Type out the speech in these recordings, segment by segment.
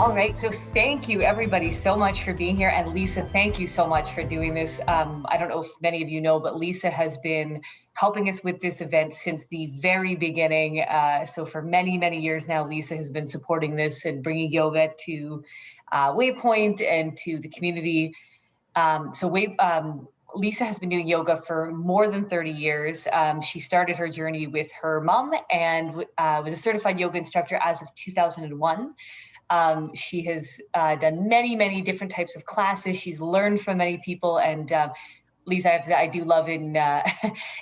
All right, so thank you everybody so much for being here. And Lisa, thank you so much for doing this. I don't know if many of you know, but Lisa has been helping us with this event since the very beginning. So for many, many years now, Lisa has been supporting this and bringing yoga to Waypoint and to the community. Lisa has been doing yoga for more than 30 years. She started her journey with her mom and was a certified yoga instructor as of 2001. She has done many, many different types of classes. She's learned from many people. And Lisa, I have to say, I do love in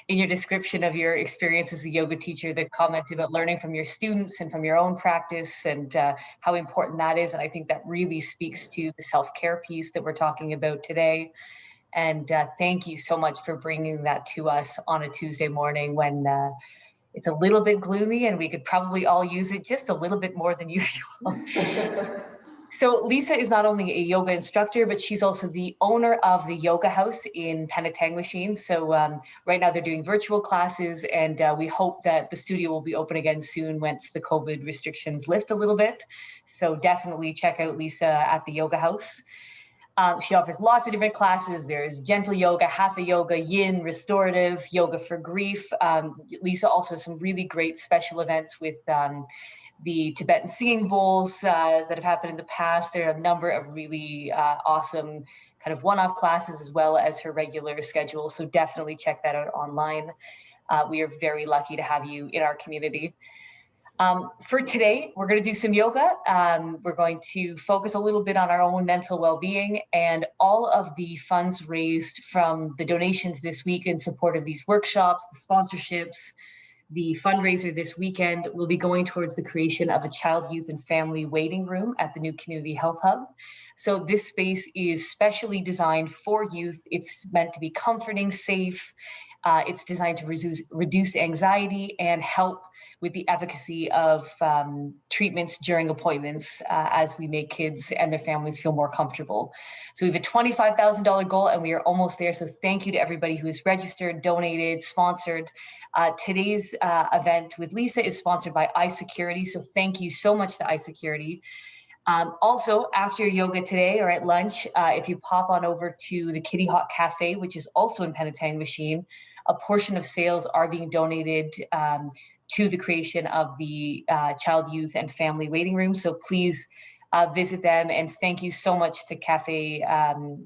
your description of your experience as a yoga teacher, the comment about learning from your students and from your own practice and how important that is. And I think that really speaks to the self-care piece that we're talking about today. And thank you so much for bringing that to us on a Tuesday morning when it's a little bit gloomy and we could probably all use it just a little bit more than usual. So Lisa is not only a yoga instructor, but she's also the owner of the Yoga House in Penetangwisheen. So right now they're doing virtual classes, and we hope that the studio will be open again soon once the COVID restrictions lift a little bit. So definitely check out Lisa at the Yoga House. She offers lots of different classes. There's gentle yoga, hatha yoga, yin, restorative, yoga for grief. Lisa also has some really great special events with the Tibetan singing bowls that have happened in the past. There are a number of really awesome kind of one-off classes as well as her regular schedule. So definitely check that out online. We are very lucky to have you in our community. For today, we're going to do some yoga. We're going to focus a little bit on our own mental well-being, and all of the funds raised from the donations this week in support of these workshops, the sponsorships, the fundraiser this weekend will be going towards the creation of a child, youth, and family waiting room at the new Community Health Hub. So this space is specially designed for youth. It's meant to be comforting, safe. It's designed to reduce anxiety and help with the efficacy of treatments during appointments as we make kids and their families feel more comfortable. So we have a $25,000 goal and we are almost there. So thank you to everybody who has registered, donated, sponsored. Today's event with Lisa is sponsored by iSecurity. So thank you so much to iSecurity. Also, after yoga today or at lunch, if you pop on over to the Kitty Hawk Cafe, which is also in Penetangwisheen, a portion of sales are being donated to the creation of the child, youth, and family waiting room. So please visit them, and thank you so much to Cafe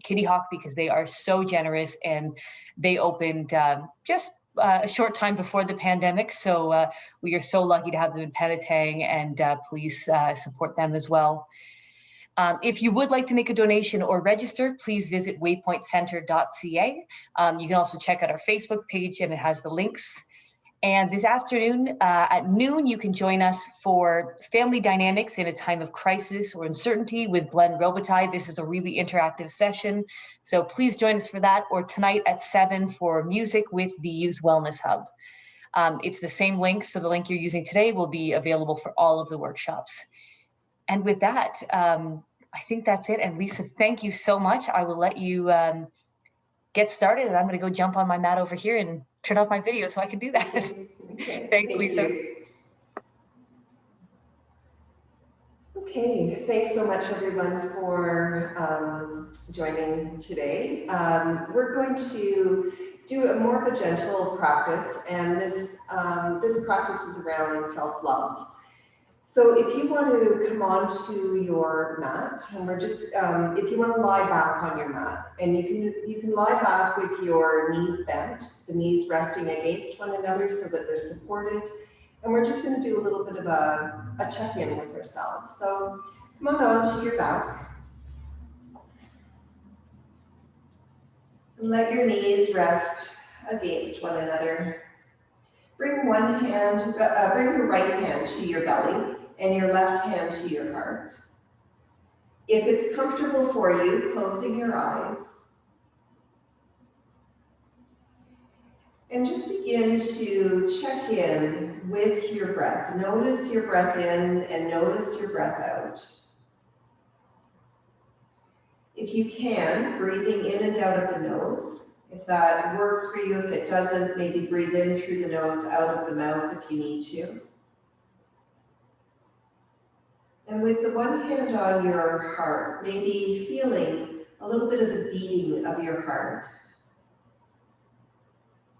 Kitty Hawk because they are so generous, and they opened just a short time before the pandemic. So we are so lucky to have them in Penetang, and please support them as well. If you would like to make a donation or register, please visit waypointcenter.ca. You can also check out our Facebook page, and it has the links. And this afternoon at noon, you can join us for Family Dynamics in a Time of Crisis or Uncertainty with Glenn Robitaille. This is a really interactive session, so please join us for that, or tonight at 7 for music with the Youth Wellness Hub. It's the same link, so the link you're using today will be available for all of the workshops. And with that, I think that's it. And Lisa, thank you so much. I will let you get started, and I'm going to go jump on my mat over here and turn off my video so I can do that. Okay. Thanks, Lisa. Okay, thanks so much everyone for joining today. We're going to do a more of a gentle practice, and this practice is around self-love. So if you want to come onto your mat, and we're just, if you want to lie back on your mat, and you can lie back with your knees bent, the knees resting against one another so that they're supported. And we're just going to do a little bit of a check-in with ourselves. So come on onto your back. And let your knees rest against one another. Bring one hand, bring your right hand to your belly and your left hand to your heart. If it's comfortable for you, closing your eyes. And just begin to check in with your breath. Notice your breath in and notice your breath out. If you can, breathing in and out of the nose. If that works for you, if it doesn't, maybe breathe in through the nose, out of the mouth if you need to. And with the one hand on your heart, maybe feeling a little bit of the beating of your heart.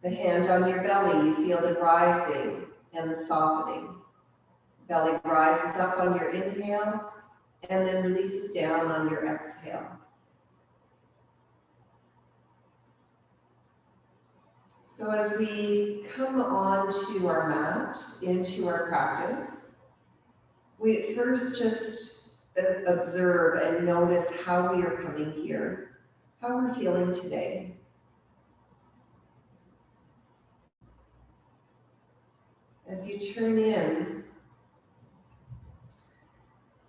The hand on your belly, you feel the rising and the softening. Belly rises up on your inhale and then releases down on your exhale. So as we come onto our mat, into our practice, we at first just observe and notice how we are coming here, how we're feeling today. As you turn in,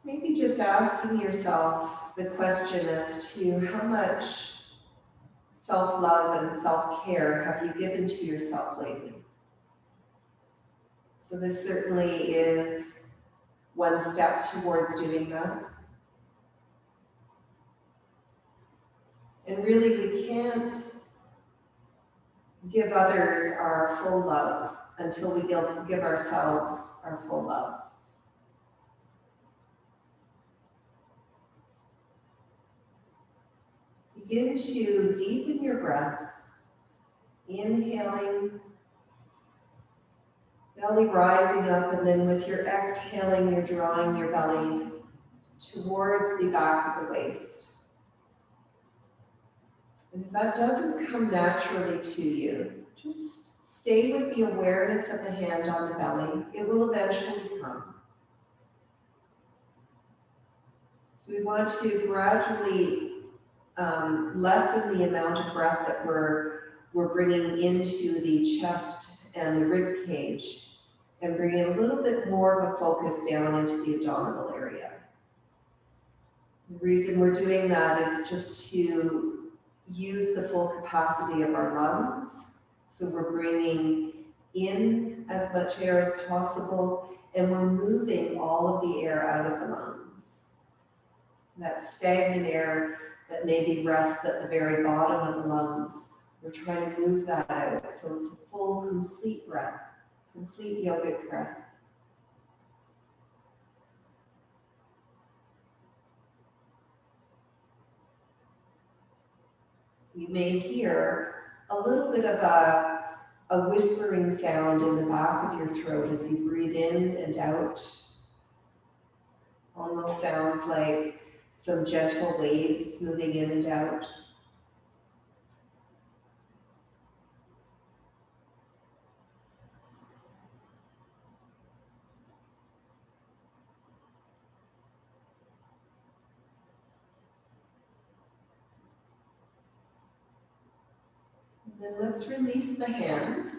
maybe just asking yourself the question as to how much self-love and self-care have you given to yourself lately? So this certainly is one step towards doing that. And really, we can't give others our full love until we give ourselves our full love. Begin to deepen your breath, inhaling, belly rising up, and then with your exhaling, you're drawing your belly towards the back of the waist. And if that doesn't come naturally to you, just stay with the awareness of the hand on the belly. It will eventually come. So we want to gradually lessen the amount of breath that we're bringing into the chest and the rib cage, and bring in a little bit more of a focus down into the abdominal area. The reason we're doing that is just to use the full capacity of our lungs. So we're bringing in as much air as possible, and we're moving all of the air out of the lungs. That stagnant air that maybe rests at the very bottom of the lungs, we're trying to move that out. So it's a full, complete breath, complete yogic breath. You may hear a little bit of a whispering sound in the back of your throat as you breathe in and out. Almost sounds like some gentle waves moving in and out. Then let's release the hands.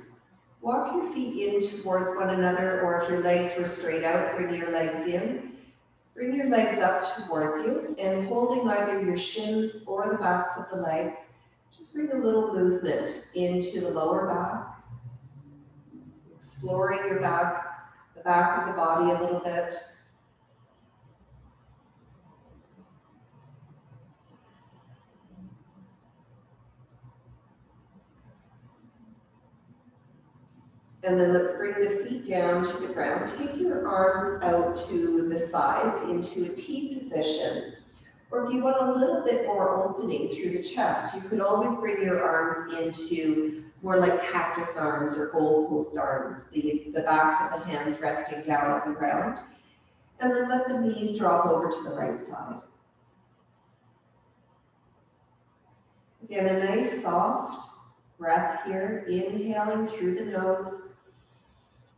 Walk your feet in towards one another, or if your legs were straight out, bring your legs in. Bring your legs up towards you, and holding either your shins or the backs of the legs, just bring a little movement into the lower back. Exploring your back, the back of the body a little bit. And then let's bring the feet down to the ground. Take your arms out to the sides into a T position. Or if you want a little bit more opening through the chest, you could always bring your arms into more like cactus arms or goalpost arms, the backs of the hands resting down on the ground. And then let the knees drop over to the right side. Again, a nice soft breath here, inhaling through the nose,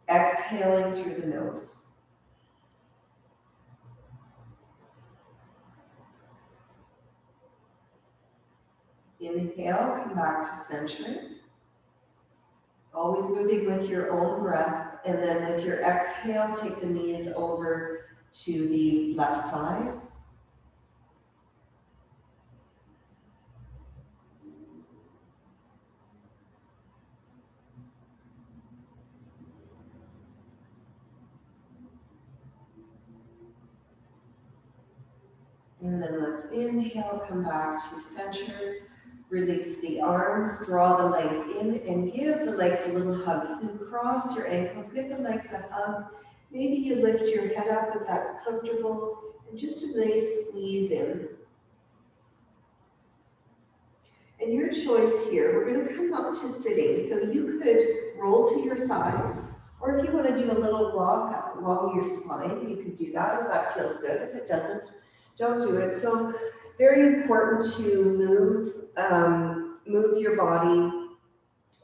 exhaling through the nose. Inhale, come back to center. Always moving with your own breath, and then with your exhale, take the knees over to the left side. And then let's inhale, come back to center. Release the arms, draw the legs in, and give the legs a little hug. You can cross your ankles, give the legs a hug, Maybe you lift your head up if that's comfortable, and just a nice squeeze in. And your choice here, we're going to come up to sitting. So you could roll to your side, or if you want to do a little rock up along your spine, you could do that if that feels good. If it doesn't, don't do it. So very important to move your body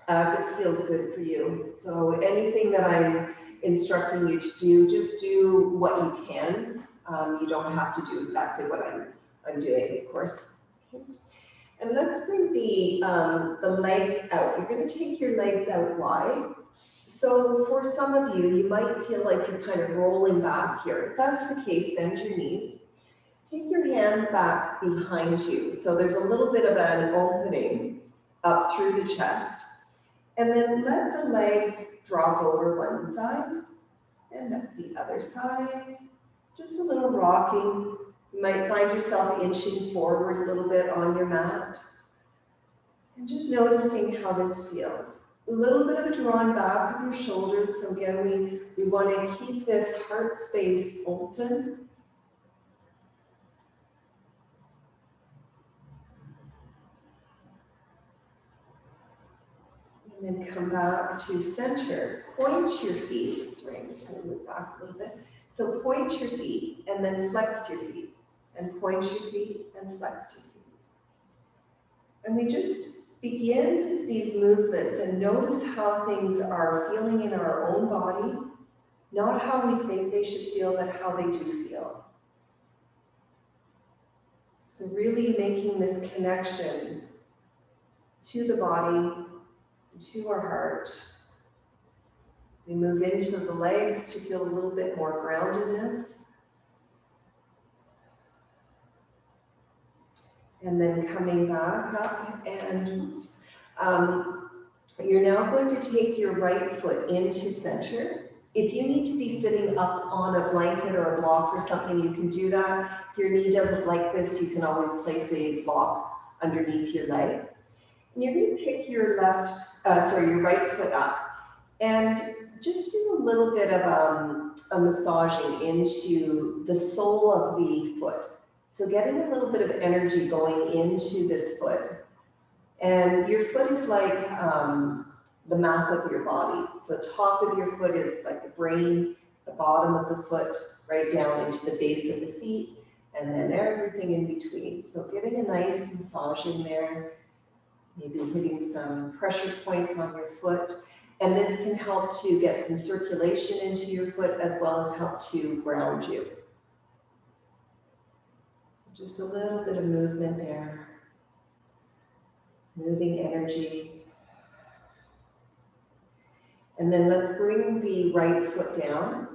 as it feels good for you. So anything that I'm instructing you to do, just do what you can. You don't have to do exactly what I'm doing, of course. And let's bring the legs out. You're going to take your legs out wide. So for some of you, you might feel like you're kind of rolling back here. If that's the case, bend your knees. Take your hands back behind you. So there's a little bit of an opening up through the chest. And then let the legs drop over one side and up the other side. Just a little rocking. You might find yourself inching forward a little bit on your mat. And just noticing how this feels. A little bit of a drawing back of your shoulders. So again, we want to keep this heart space open. And then come back to center. Point your feet. Sorry, I'm just going to move back a little bit. So point your feet and then flex your feet. And point your feet and flex your feet. And we just begin these movements and notice how things are feeling in our own body, not how we think they should feel, but how they do feel. So really making this connection to the body, to our heart. We move into the legs to feel a little bit more groundedness. And then coming back up, and you're now going to take your right foot into center. If you need to be sitting up on a blanket or a block or something, you can do that. If your knee doesn't like this, you can always place a block underneath your leg. And you're going to pick your your right foot up and just do a little bit of a massaging into the sole of the foot. So getting a little bit of energy going into this foot. And your foot is like the map of your body. So top of your foot is like the brain, the bottom of the foot, right down into the base of the feet, and then everything in between. So giving a nice massage in there, maybe hitting some pressure points on your foot. And this can help to get some circulation into your foot as well as help to ground you. So just a little bit of movement there. Moving energy. And then let's bring the right foot down.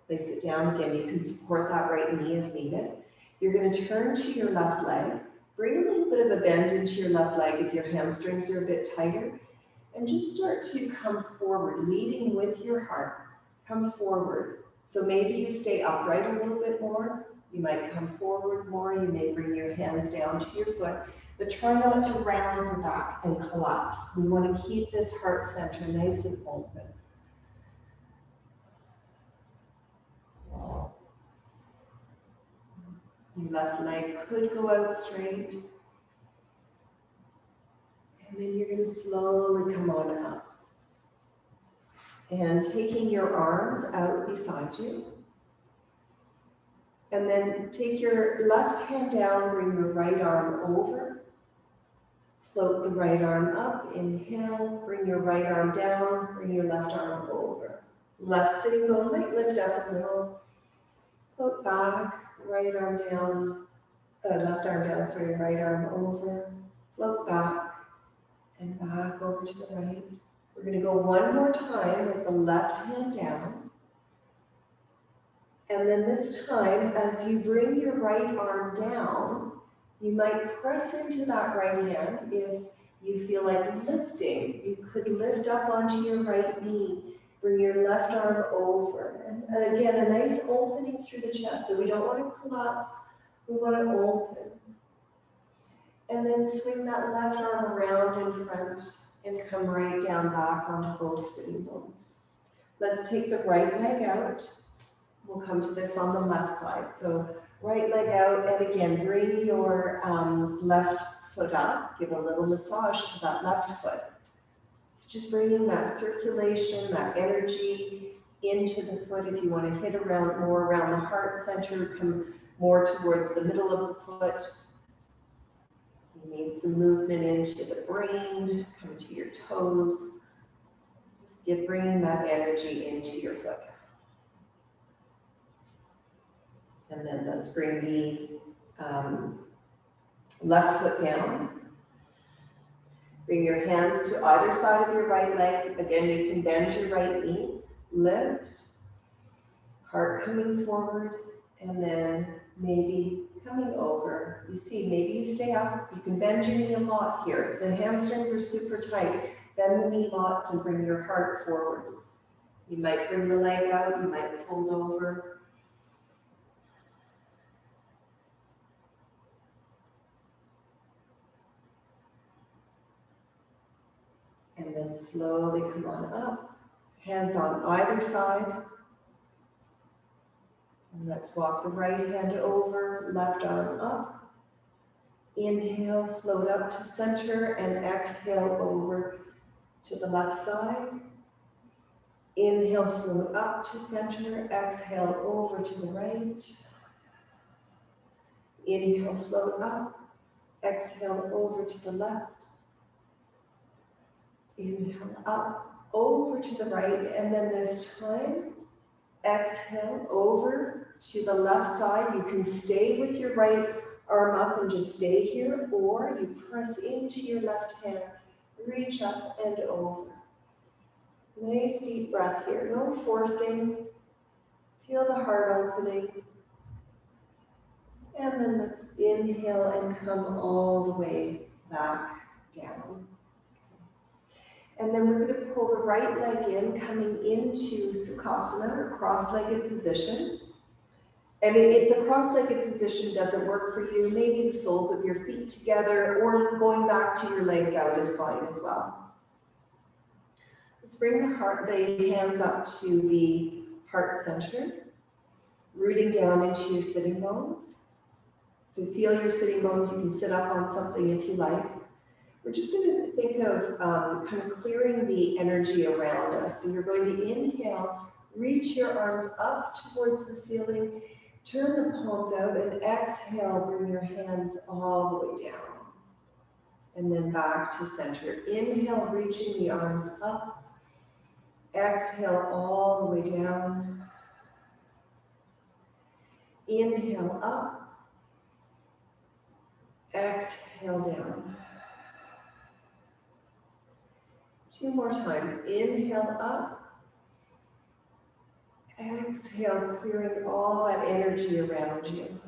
Place it down again. You can support that right knee if needed. You're going to turn to your left leg. Bring a little bit of a bend into your left leg if your hamstrings are a bit tighter. And just start to come forward, leading with your heart. Come forward. So maybe you stay upright a little bit more. You might come forward more. You may bring your hands down to your foot. But try not to round the back and collapse. We want to keep this heart center nice and open. Your left leg could go out straight. And then you're going to slowly come on up. And taking your arms out beside you. And then take your left hand down, bring your right arm over. Float the right arm up, inhale, bring your right arm down, bring your left arm over. Left sitting bone might lift up a little. Float back, right arm down, left arm down, sorry, right arm over. Float back and back over to the right. We're going to go one more time with the left hand down. And then this time, as you bring your right arm down, you might press into that right hand. If you feel like lifting, you could lift up onto your right knee, bring your left arm over. And again, a nice opening through the chest. So we don't want to collapse, we want to open. And then swing that left arm around in front and come right down back onto both sitting bones. Let's take the right leg out. We'll come to this on the left side. So right leg out, and again, bring your left foot up. Give a little massage to that left foot. So just bringing that circulation, that energy into the foot. If you want to hit around more around the heart center, come more towards the middle of the foot. You need some movement into the brain, come to your toes. Just bringing that energy into your foot. And then let's bring the left foot down. Bring your hands to either side of your right leg. Again, you can bend your right knee, lift, heart coming forward, and then maybe coming over. You see, maybe you stay up. You can bend your knee a lot here. The hamstrings are super tight. Bend the knee lots and bring your heart forward. You might bring the leg out. You might fold over. And then slowly come on up. Hands on either side. And let's walk the right hand over, left arm up. Inhale, float up to center, and exhale over to the left side. Inhale, float up to center, exhale over to the right. Inhale, float up, exhale over to the left. Inhale up, over to the right, and then this time, exhale over to the left side. You can stay with your right arm up and just stay here, or you press into your left hand, reach up and over. Nice deep breath here, no forcing. Feel the heart opening. And then let's inhale and come all the way back down. And then we're going to pull the right leg in, coming into Sukhasana, or cross-legged position. And if the cross-legged position doesn't work for you, maybe the soles of your feet together, or going back to your legs out is fine as well. Let's bring the hands up to the heart center, rooting down into your sitting bones. So feel your sitting bones. You can sit up on something if you like. We're just going to think of kind of clearing the energy around us. So you're going to inhale, reach your arms up towards the ceiling, turn the palms out, and exhale, bring your hands all the way down. And then back to center. Inhale, reaching the arms up. Exhale, all the way down. Inhale up. Exhale down. Two more times. Inhale up. Exhale, clearing all that energy around you.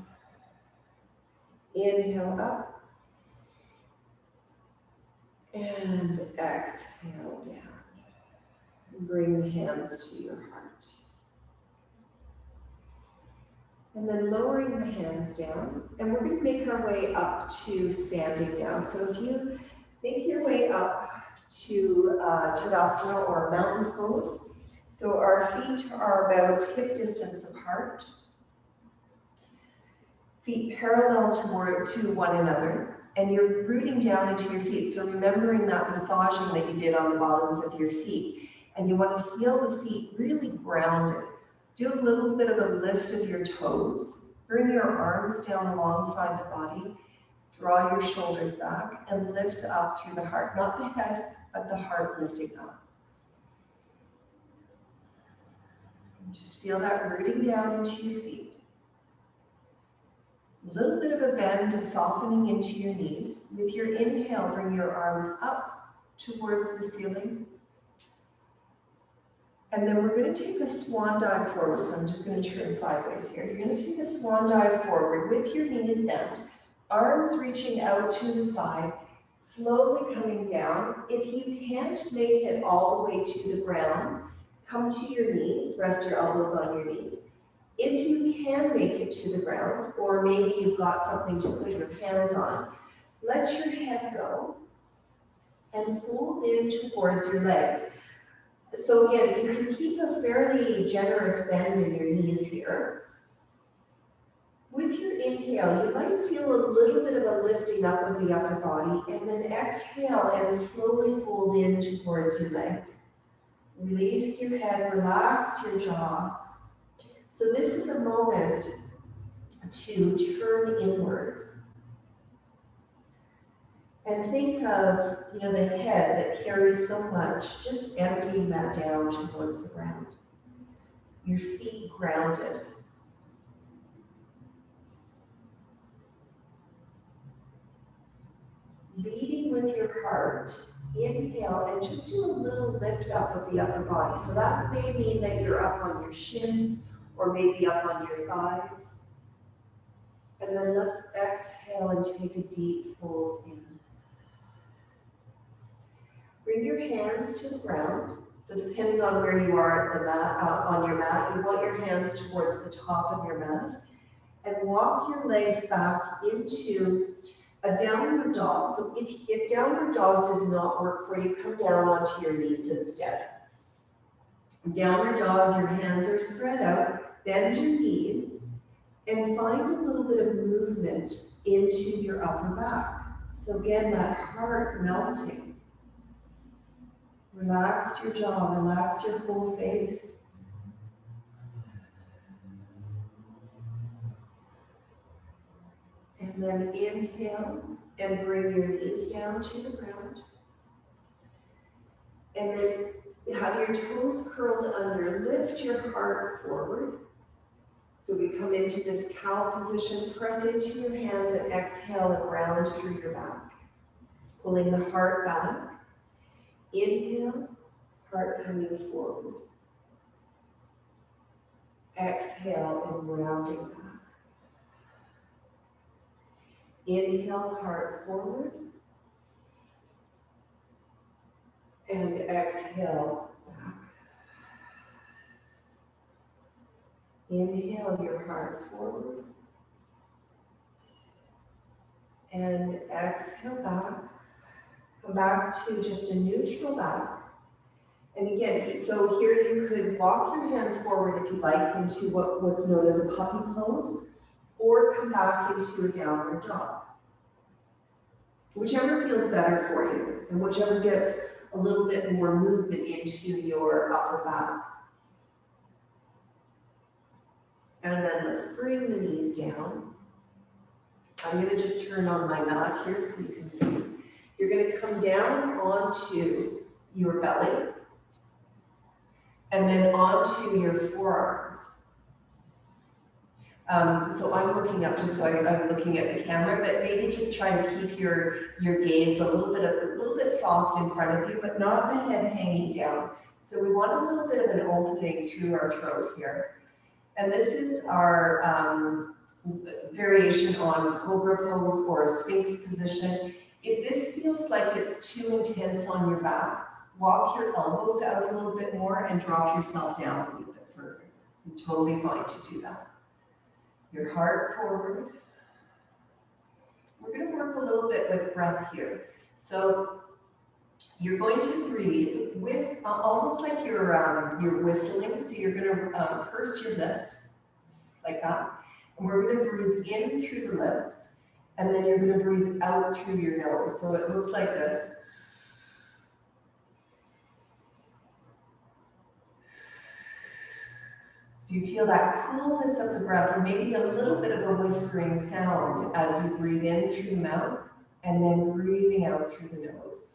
Inhale up. And exhale down. And bring the hands to your heart. And then lowering the hands down. And we're going to make our way up to standing now. So if you make your way up to Shavasana, or mountain pose. So our feet are about hip distance apart. Feet parallel to one another. And you're rooting down into your feet. So remembering that massaging that you did on the bottoms of your feet. And you want to feel the feet really grounded. Do a little bit of a lift of your toes. Bring your arms down alongside the body. Draw your shoulders back and lift up through the heart. Not the head, but the heart lifting up. And just feel that rooting down into your feet. A little bit of a bend, softening into your knees. With your inhale, bring your arms up towards the ceiling. And then we're going to take a swan dive forward. So I'm just going to turn sideways here. You're going to take a swan dive forward with your knees bent, arms reaching out to the side, slowly coming down. If you can't make it all the way to the ground, come to your knees, rest your elbows on your knees. If you can make it to the ground, or maybe you've got something to put your hands on, let your head go and fold in towards your legs. So again, you can keep a fairly generous bend in your knees here. With your inhale, you might feel a little bit of a lifting up of the upper body, and then exhale and slowly fold in towards your legs. Release your head, relax your jaw. So this is a moment to turn inwards. And think of, the head that carries so much, just emptying that down towards the ground. Your feet grounded. Leading with your heart, inhale and just do a little lift up of the upper body. So that may mean that you're up on your shins or maybe up on your thighs. And then let's exhale and take a deep fold in. Bring your hands to the ground. So depending on where you are at the mat, on your mat, you want your hands towards the top of your mat. And walk your legs back into a downward dog. So if downward dog does not work for you, come down onto your knees instead. Downward dog, your hands are spread out, bend your knees, and find a little bit of movement into your upper back. So again, that heart melting. Relax your jaw, relax your whole face. And then inhale and bring your knees down to the ground. And then have your toes curled under, lift your heart forward. So we come into this cow position, press into your hands and exhale and round through your back. Pulling the heart back. Inhale, heart coming forward. Exhale and rounding back. Inhale, heart forward. And exhale back. Inhale your heart forward. And exhale back. Come back to just a neutral back. And again, so here you could walk your hands forward if you like into what's known as a puppy pose, or come back into a downward dog. Whichever feels better for you, and whichever gets a little bit more movement into your upper back. And then let's bring the knees down. I'm going to just turn on my mat here so you can see. You're going to come down onto your belly and then onto your forearms. So I'm looking up just so I'm looking at the camera, but maybe just try to keep your gaze a little bit soft in front of you, but not the head hanging down. So we want a little bit of an opening through our throat here. And this is our variation on Cobra Pose or Sphinx position. If this feels like it's too intense on your back, walk your elbows out a little bit more and drop yourself down a little bit further. You're totally fine to do that. Your heart forward. We're going to work a little bit with breath here. So you're going to breathe with almost like you're whistling. So you're going to purse your lips like that. And we're going to breathe in through the lips. And then you're going to breathe out through your nose. So it looks like this. So you feel that coolness of the breath, or maybe a little bit of a whispering sound as you breathe in through the mouth and then breathing out through the nose.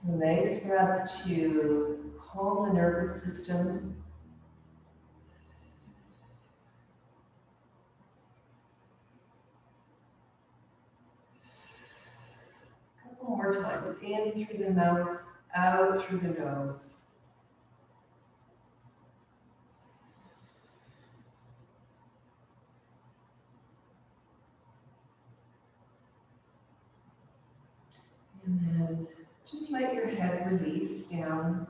So nice breath to calm the nervous system. A couple more times, in through the mouth, out through the nose. And then just let your head release down.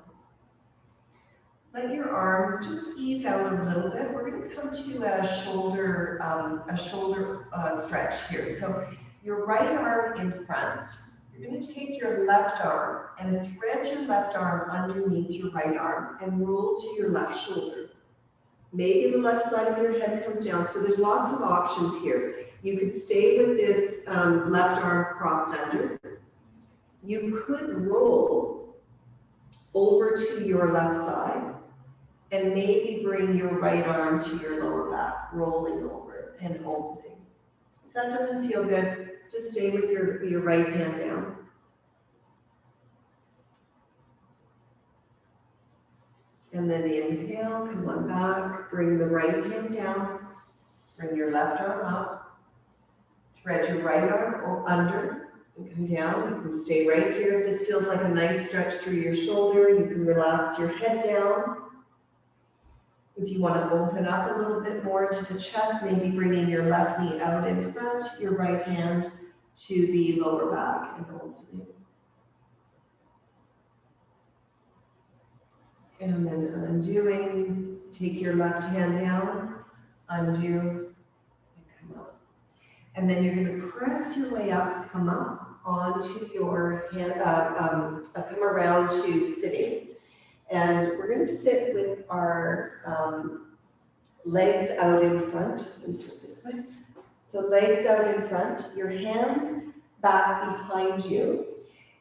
Let your arms just ease out a little bit. We're going to come to a shoulder stretch here. So your right arm in front. You're going to take your left arm and thread your left arm underneath your right arm and roll to your left shoulder. Maybe the left side of your head comes down. So there's lots of options here. You could stay with this left arm crossed under. You could roll over to your left side and maybe bring your right arm to your lower back, rolling over and opening. If that doesn't feel good, just stay with your right hand down. And then inhale, come on back, bring the right hand down, bring your left arm up, thread your right arm under, and come down. You can stay right here. If this feels like a nice stretch through your shoulder, you can relax your head down. If you want to open up a little bit more to the chest, maybe bringing your left knee out in front, your right hand to the lower back and opening. And then undoing, take your left hand down, undo, and come up. And then you're going to press your way up, come up onto your hand, come around to sitting. And we're going to sit with our legs out in front. Let me turn this way. So legs out in front, your hands back behind you,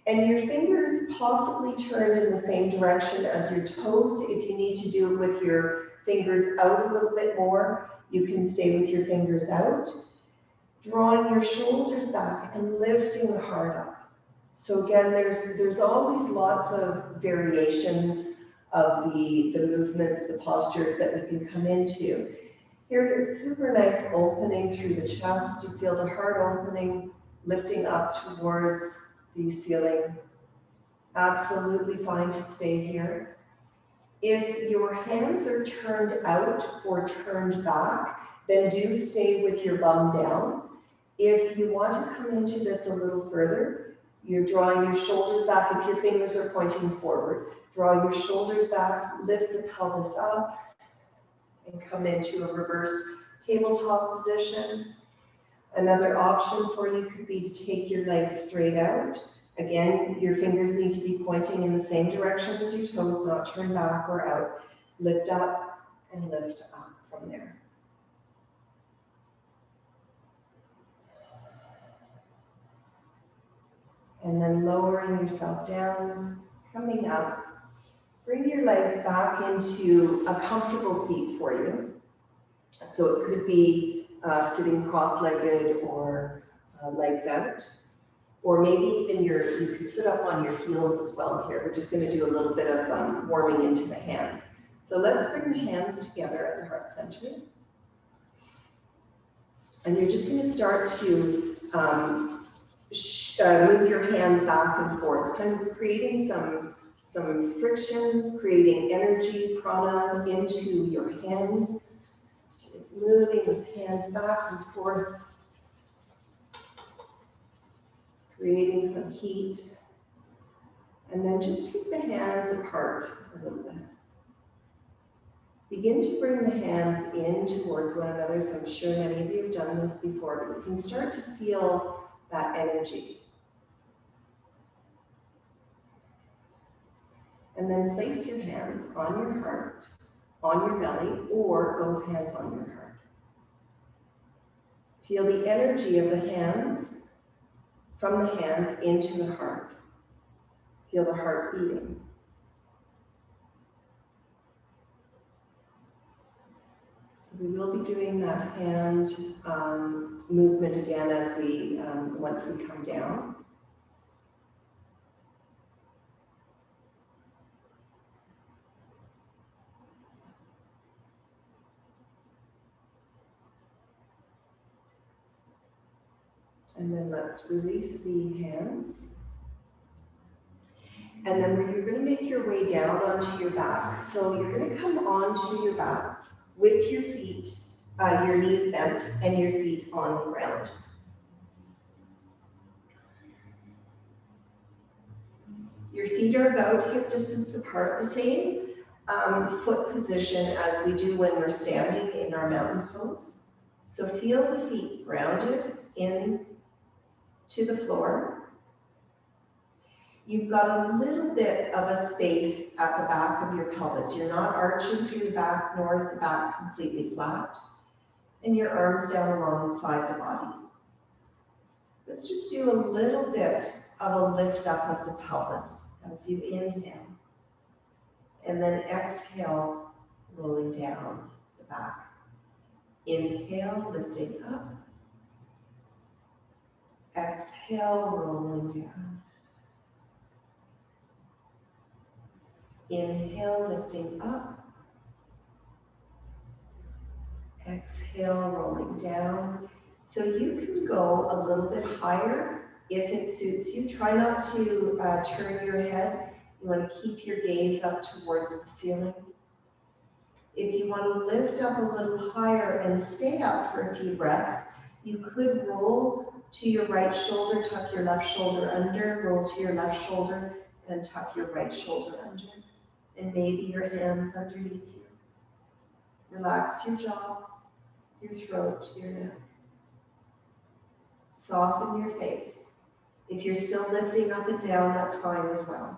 and your fingers possibly turned in the same direction as your toes. If you need to do it with your fingers out a little bit more, you can stay with your fingers out. Drawing your shoulders back and lifting the heart up. So again, there's always lots of variations of the movements, the postures that we can come into. Here, there's super nice opening through the chest. You feel the heart opening, lifting up towards the ceiling. Absolutely fine to stay here. If your hands are turned out or turned back, then do stay with your bum down. If you want to come into this a little further, you're drawing your shoulders back. If your fingers are pointing forward, draw your shoulders back, lift the pelvis up, and come into a reverse tabletop position. Another option for you could be to take your legs straight out. Again, your fingers need to be pointing in the same direction as your toes, not turn back or out. Lift up and lift up from there. And then lowering yourself down, coming up. Bring your legs back into a comfortable seat for you. So it could be sitting cross-legged or legs out. Or maybe even you could sit up on your heels as well here. We're just going to do a little bit of warming into the hands. So let's bring the hands together at the heart center. And you're just going to start to move your hands back and forth, kind of creating some friction, creating energy, prana into your hands. Moving those hands back and forth, creating some heat. And then just take the hands apart a little bit. Begin to bring the hands in towards one another. So I'm sure many of you have done this before, but you can start to feel that energy. And then place your hands on your heart, on your belly, or both hands on your heart. Feel the energy of the hands, from the hands into the heart. Feel the heart beating. So we will be doing that hand movement again as we, once we come down. And then let's release the hands. And then you're going to make your way down onto your back. So you're going to come onto your back with your feet, your knees bent, and your feet on the ground. Your feet are about hip distance apart, the same foot position as we do when we're standing in our mountain pose. So feel the feet grounded in to the floor. You've got a little bit of a space at the back of your pelvis. You're not arching through the back, nor is the back completely flat. And your arms down alongside the body. Let's just do a little bit of a lift up of the pelvis as you inhale. And then exhale, rolling down the back. Inhale, lifting up. Exhale, rolling down. Inhale, lifting up. Exhale, rolling down. So you can go a little bit higher if it suits you. Try not to turn your head. You want to keep your gaze up towards the ceiling. If you want to lift up a little higher and stay up for a few breaths, you could roll to your right shoulder, tuck your left shoulder under, roll to your left shoulder, and tuck your right shoulder under. And maybe your hands underneath you. Relax your jaw, your throat, your neck. Soften your face. If you're still lifting up and down, that's fine as well.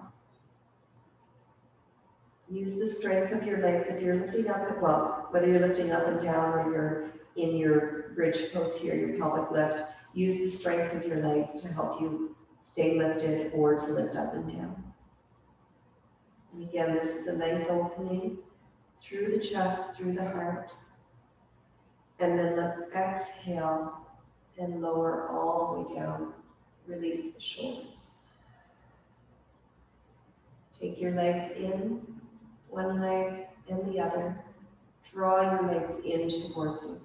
Use the strength of your legs. If you're lifting up, well, whether you're lifting up and down or you're in your bridge pose here, your pelvic lift, use the strength of your legs to help you stay lifted or to lift up and down. And again, this is a nice opening through the chest, through the heart. And then let's exhale and lower all the way down. Release the shoulders. Take your legs in, one leg and the other. Draw your legs in towards you.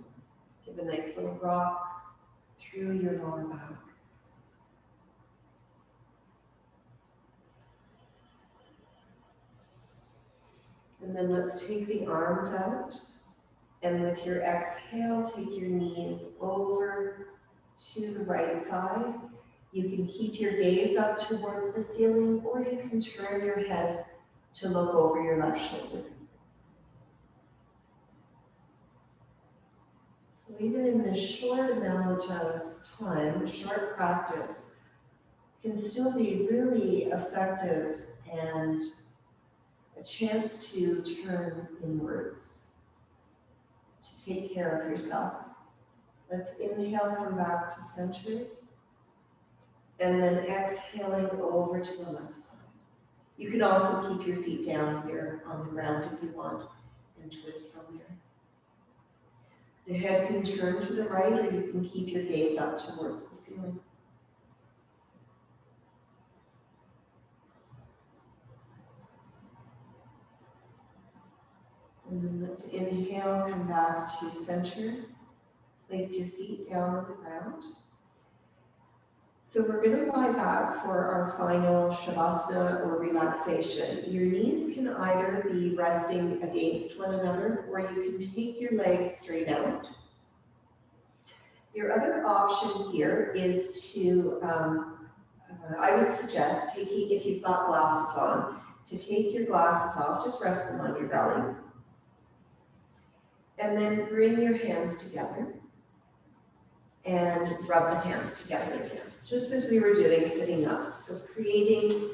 Give a nice little rock through your lower back. And then let's take the arms out. And with your exhale, take your knees over to the right side. You can keep your gaze up towards the ceiling, or you can turn your head to look over your left shoulder. So even in this short amount of time, short practice can still be really effective and a chance to turn inwards, to take care of yourself. Let's inhale, come back to center. And then exhaling over to the left side. You can also keep your feet down here on the ground if you want and twist from there. The head can turn to the right, or you can keep your gaze up towards the ceiling. And then let's inhale, come back to center. Place your feet down on the ground. So we're going to lie back for our final Shavasana or relaxation. Your knees can either be resting against one another, or you can take your legs straight out. Your other option here is to, I would suggest taking, if you've got glasses on, to take your glasses off, just rest them on your belly. And then bring your hands together and rub the hands together again, just as we were doing sitting up. So creating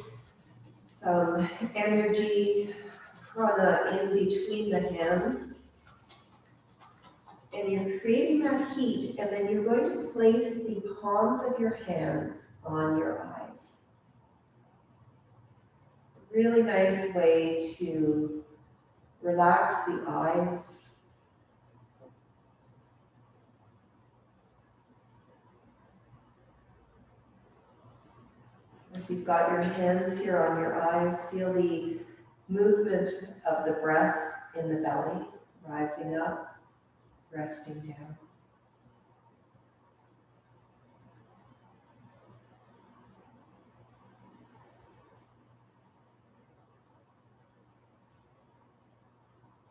some energy, prana in between the hands. And you're creating that heat, and then you're going to place the palms of your hands on your eyes. A really nice way to relax the eyes. As you've got your hands here on your eyes, feel the movement of the breath in the belly, rising up, resting down.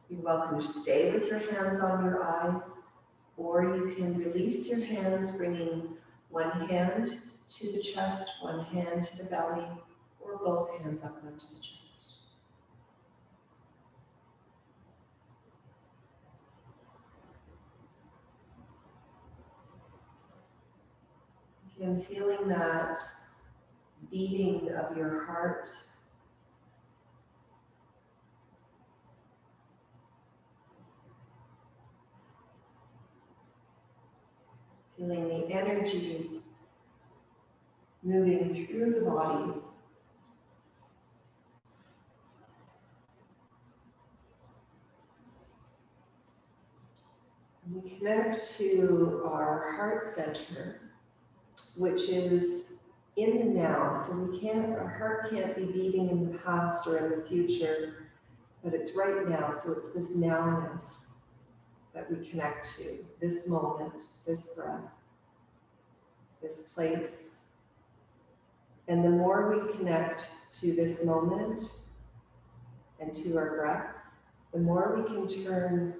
You're welcome to stay with your hands on your eyes, or you can release your hands, bringing one hand to the chest, one hand to the belly, or both hands up onto the chest. Again, feeling that beating of your heart. Feeling the energy moving through the body. And we connect to our heart center, which is in the now. So our heart can't be beating in the past or in the future, but it's right now. So it's this nowness that we connect to, this moment, this breath, this place. And the more we connect to this moment and to our breath, the more we can turn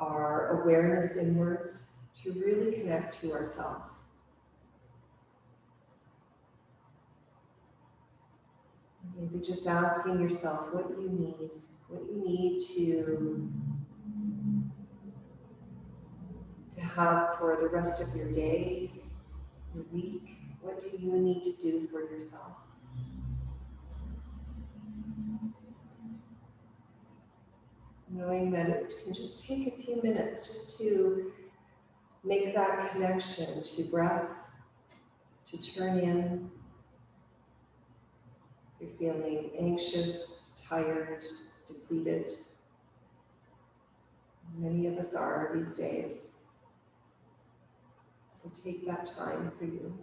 our awareness inwards to really connect to ourselves. Maybe just asking yourself what you need to have for the rest of your day, your week. What do you need to do for yourself? Knowing that it can just take a few minutes just to make that connection to breath, to turn in. You're feeling anxious, tired, depleted. Many of us are these days. So take that time for you.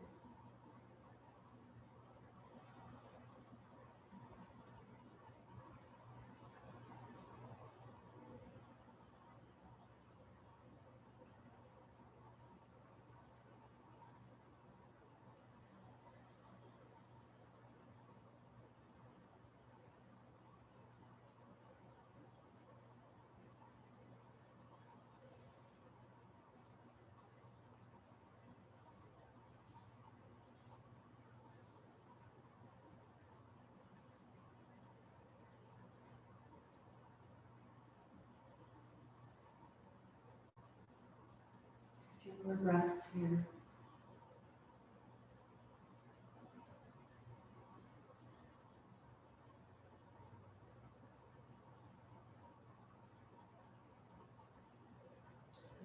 A few more breaths here.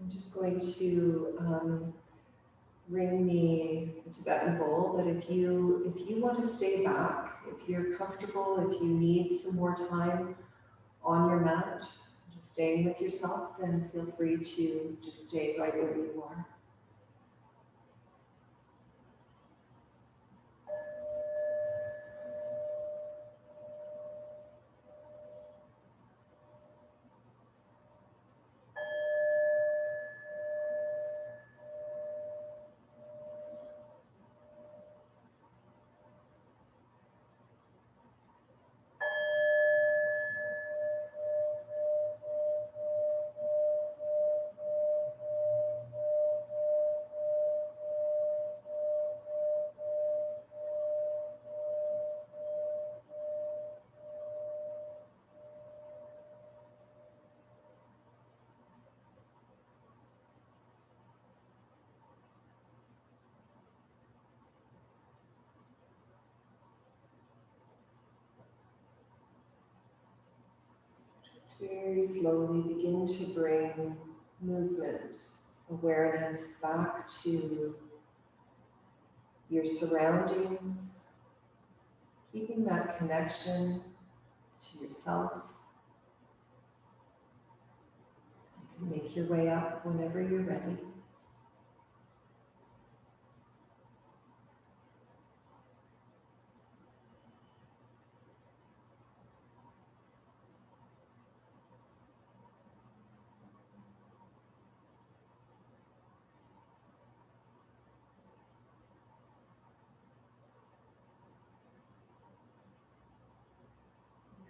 I'm just going to ring the Tibetan bowl, but if you want to stay back, if you're comfortable, if you need some more time on your mat, just staying with yourself, then feel free to just stay right where you are. Very slowly begin to bring movement, awareness back to your surroundings, keeping that connection to yourself. You can make your way up whenever you're ready.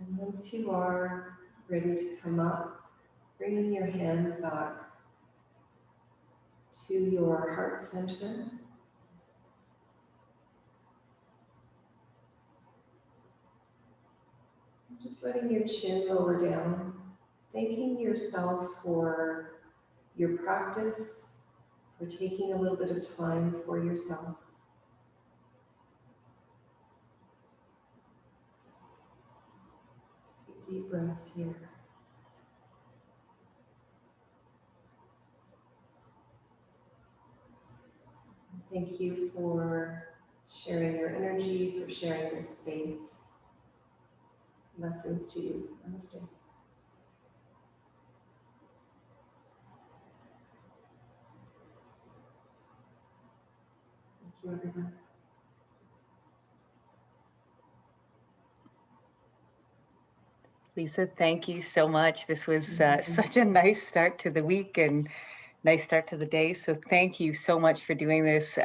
And once you are ready to come up, bringing your hands back to your heart center. letting your chin lower down, thanking yourself for your practice, for taking a little bit of time for yourself. Take deep breaths here. Thank you for sharing your energy, for sharing this space. Blessings to you. Namaste. Thank you, everyone. Lisa, thank you so much. This was such a nice start to the week and nice start to the day. So thank you so much for doing this.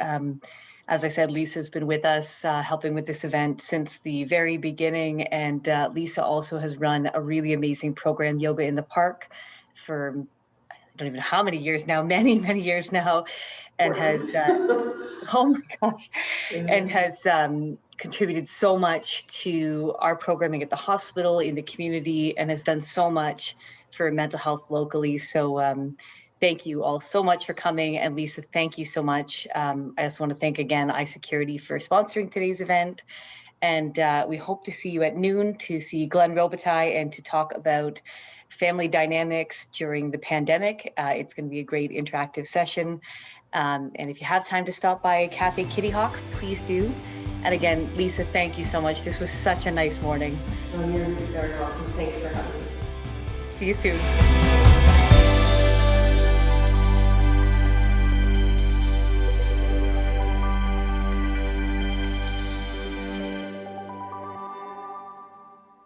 As I said, Lisa's been with us helping with this event since the very beginning. And Lisa also has run a really amazing program, Yoga in the Park, for I don't even know how many years now, many, many years now, and 14. has, oh my gosh, and has contributed so much to our programming at the hospital, in the community, and has done so much for mental health locally. So thank you all so much for coming. And Lisa, thank you so much. I just want to thank again iSecurity for sponsoring today's event. And we hope to see you at noon to see Glenn Robitaille and to talk about family dynamics during the pandemic. It's going to be a great interactive session. And if you have time to stop by Cafe Kitty Hawk, please do. And again, Lisa, thank you so much. This was such a nice morning. You're very welcome. Thanks for having me. See you soon.